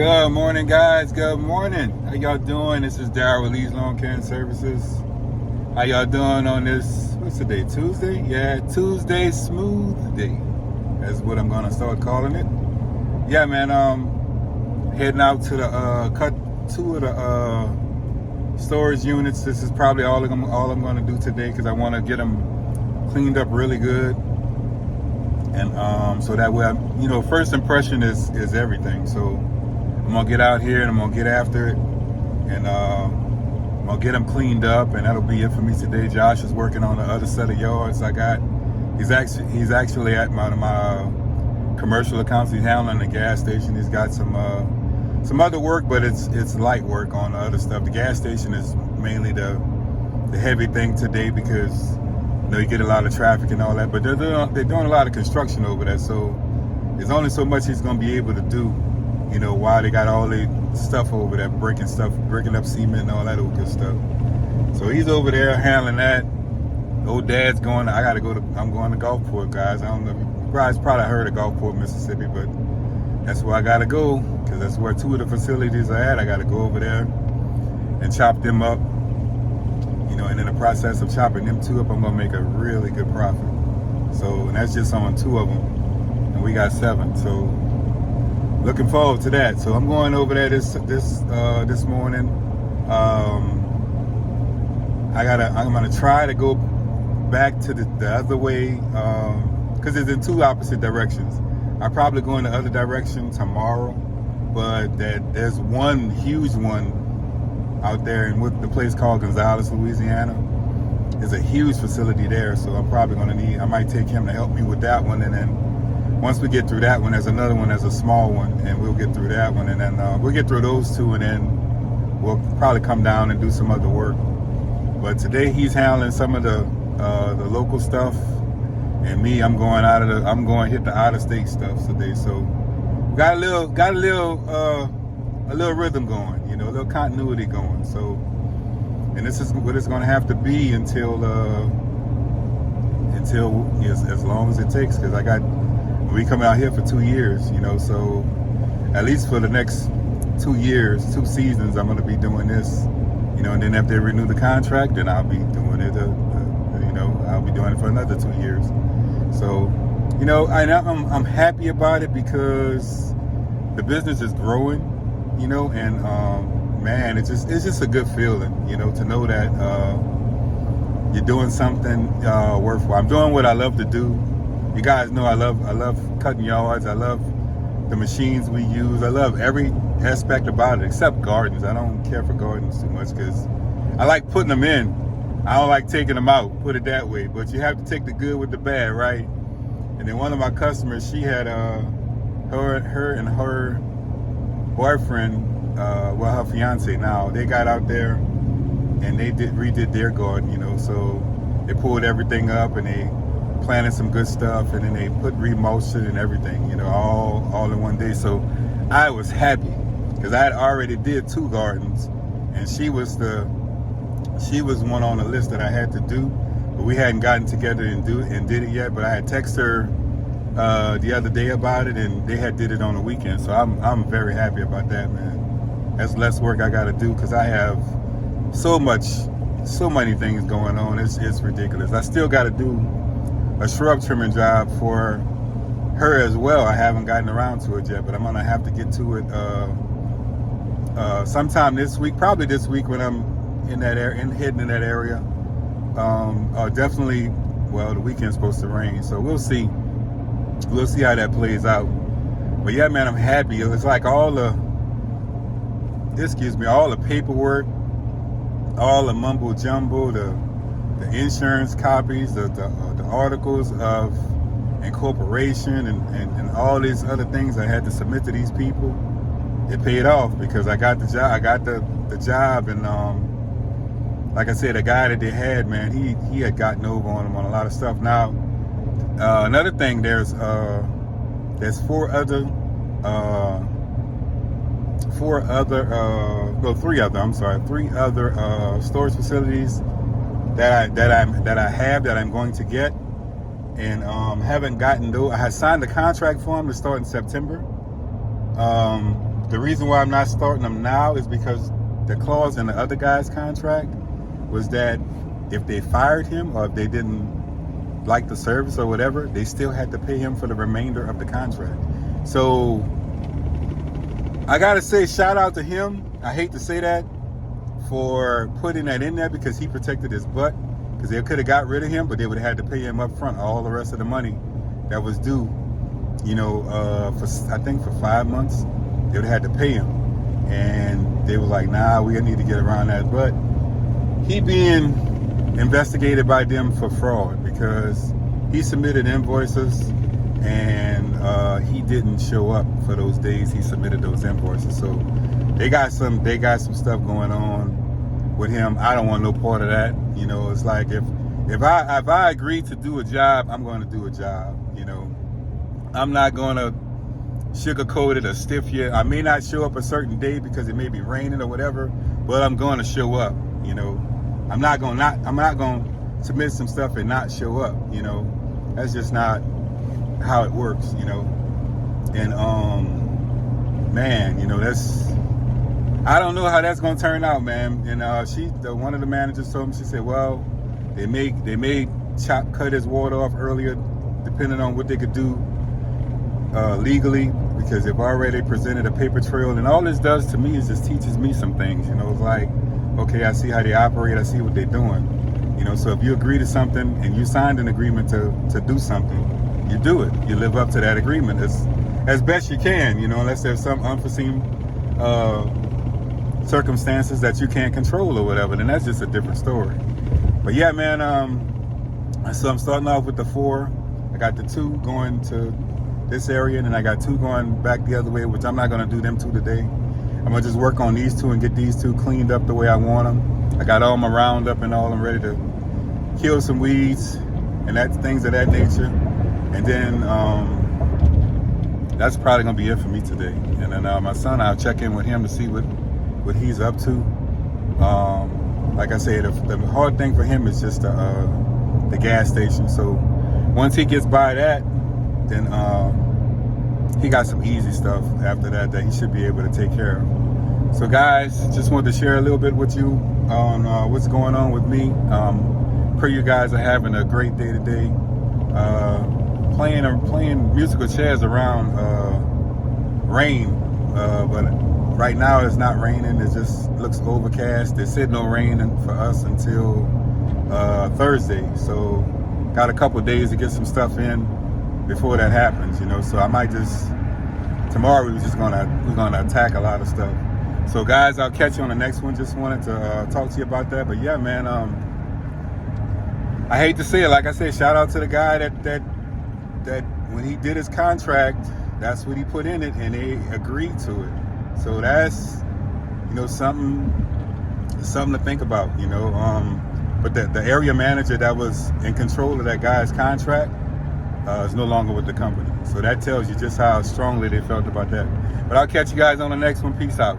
Good morning, guys. Good morning. How y'all doing? This is Darryl with Lee's Lawn Care Services. How y'all doing on this, what's the day, Tuesday? Yeah, Tuesday smooth day. That's what I'm gonna start calling it. Yeah, man, heading out to the, cut two of the storage units. This is probably all I'm gonna do today because I wanna get them cleaned up really good. And so that way, first impression is everything. So I'm gonna get out here and I'm gonna get after it, and I'm gonna get them cleaned up, and that'll be it for me today. Josh is working on the other set of yards I got. He's actually at my commercial accounts. He's handling the gas station. He's got some other work, but it's light work on the other stuff. The gas station is mainly the heavy thing today because you get a lot of traffic and all that. But they're doing a lot of construction over there, so there's only so much he's gonna be able to do. Why they got all the stuff over there, breaking up cement and all that old good stuff. So he's over there handling that. Old dad's I'm going to Gulfport, guys. I don't know, you guys probably heard of Gulfport, Mississippi, but that's where I gotta go, because that's where two of the facilities are at. I gotta go over there and chop them up. And in the process of chopping them two up, I'm gonna make a really good profit. So, and that's just on two of them, and we got 7. So, looking forward to that. So I'm going over there this morning. I'm gonna try to go back to the other way, because it's in two opposite directions. I'm probably going the other direction tomorrow, but there's one huge one out there in the place called Gonzales, Louisiana. There's a huge facility there, so I'm probably I might take him to help me with that one, and then once we get through that one, there's another one, there's a small one, and we'll get through that one, and then we'll get through those two, and then we'll probably come down and do some other work. But today he's handling some of the local stuff, and me, I'm going to hit the out of state stuff today. So got a little rhythm going, a little continuity going. So, and this is what it's going to have to be until as long as it takes, because we come out here for 2 years, so at least for the next 2 years, 2 seasons, I'm going to be doing this, and then if they renew the contract, then I'll be doing it, I'll be doing it for another 2 years. So, I'm happy about it because the business is growing, and man, it's just a good feeling, to know that you're doing something worthwhile. I'm doing what I love to do. You guys know I love cutting yards. I love the machines we use. I love every aspect about it except gardens. I don't care for gardens too much because I like putting them in. I don't like taking them out, put it that way. But you have to take the good with the bad, right? And then one of my customers, she had her and her boyfriend, her fiance now, they got out there and they redid their garden, so they pulled everything up and they planted some good stuff, and then they put remulched it and everything, all in one day. So I was happy because I had already did 2 gardens, and she was one on the list that I had to do, but we hadn't gotten together and did it yet. But I had texted her the other day about it, and they had did it on the weekend. So I'm very happy about that, man. That's less work I got to do because I have so many things going on. It's ridiculous. I still got to do a shrub trimming job for her as well. I haven't gotten around to it yet, but I'm gonna have to get to it sometime this week, probably this week when I'm in that area, heading in that area. Definitely. Well, the weekend's supposed to rain, so we'll see how that plays out. But yeah, man, I'm happy. It's like all the paperwork, all the mumbo jumbo, the insurance copies, the articles of incorporation, and all these other things I had to submit to these people. It paid off because I got the job. I got the job, and like I said, the guy that they had, man, he had gotten over on him on a lot of stuff. Now, another thing, there's 3 other storage facilities that I'm going to get, and haven't gotten those. I had signed the contract for them to start in September. the reason why I'm not starting them now is because the clause in the other guy's contract was that if they fired him or if they didn't like the service or whatever, they still had to pay him for the remainder of the contract. So I gotta say, shout out to him. I hate to say that, for putting that in there, because he protected his butt. Because they could have got rid of him, but they would have had to pay him up front all the rest of the money that was due. You know, for I think for 5 months, they would have had to pay him. And they were like, nah, we need to get around that. But he being investigated by them for fraud, because he submitted invoices and he didn't show up for those days he submitted those invoices. So they got some stuff going on with him. I don't want no part of that. You know, it's like if I agree to do a job, I'm going to do a job. You know, I'm not going to sugarcoat it or stiff you. I may not show up a certain day because it may be raining or whatever, but I'm going to show up. You know, I'm not going to submit some stuff and not show up. You know, that's just not how it works. You know, and man, you know, I don't know how that's gonna turn out, man. And one of the managers told me, she said, well, they may cut his water off earlier, depending on what they could do legally, because they've already presented a paper trail. And all this does to me is just teaches me some things. You know, it's like, okay, I see how they operate, I see what they're doing. You know, so if you agree to something and you signed an agreement to do something, you do it. You live up to that agreement as best you can. You know, unless there's some unforeseen circumstances that you can't control or whatever, then that's just a different story. But yeah, man, so I'm starting off with the 4. I got the 2 going to this area, and then I got 2 going back the other way, which I'm not going to do them 2 today. I'm going to just work on these 2 and get these 2 cleaned up the way I want them. I got all my Roundup and all. I'm ready to kill some weeds and things of that nature. And then that's probably going to be it for me today. And then my son, I'll check in with him to see what he's up to. Like I said, the hard thing for him is just the gas station. So once he gets by that, then he got some easy stuff after that he should be able to take care of. So guys, just wanted to share a little bit with you on what's going on with me. Pray you guys are having a great day today. Playing musical chairs around rain, but right now it's not raining. It just looks overcast. They said no rain for us until Thursday, so got a couple days to get some stuff in before that happens. You know, so I might tomorrow we're gonna attack a lot of stuff. So guys, I'll catch you on the next one. Just wanted to talk to you about that. But yeah, man, I hate to say it, like I said, shout out to the guy that when he did his contract, that's what he put in it, and they agreed to it. So that's, you know, something to think about, you know. But the area manager that was in control of that guy's contract is no longer with the company. So that tells you just how strongly they felt about that. But I'll catch you guys on the next one. Peace out.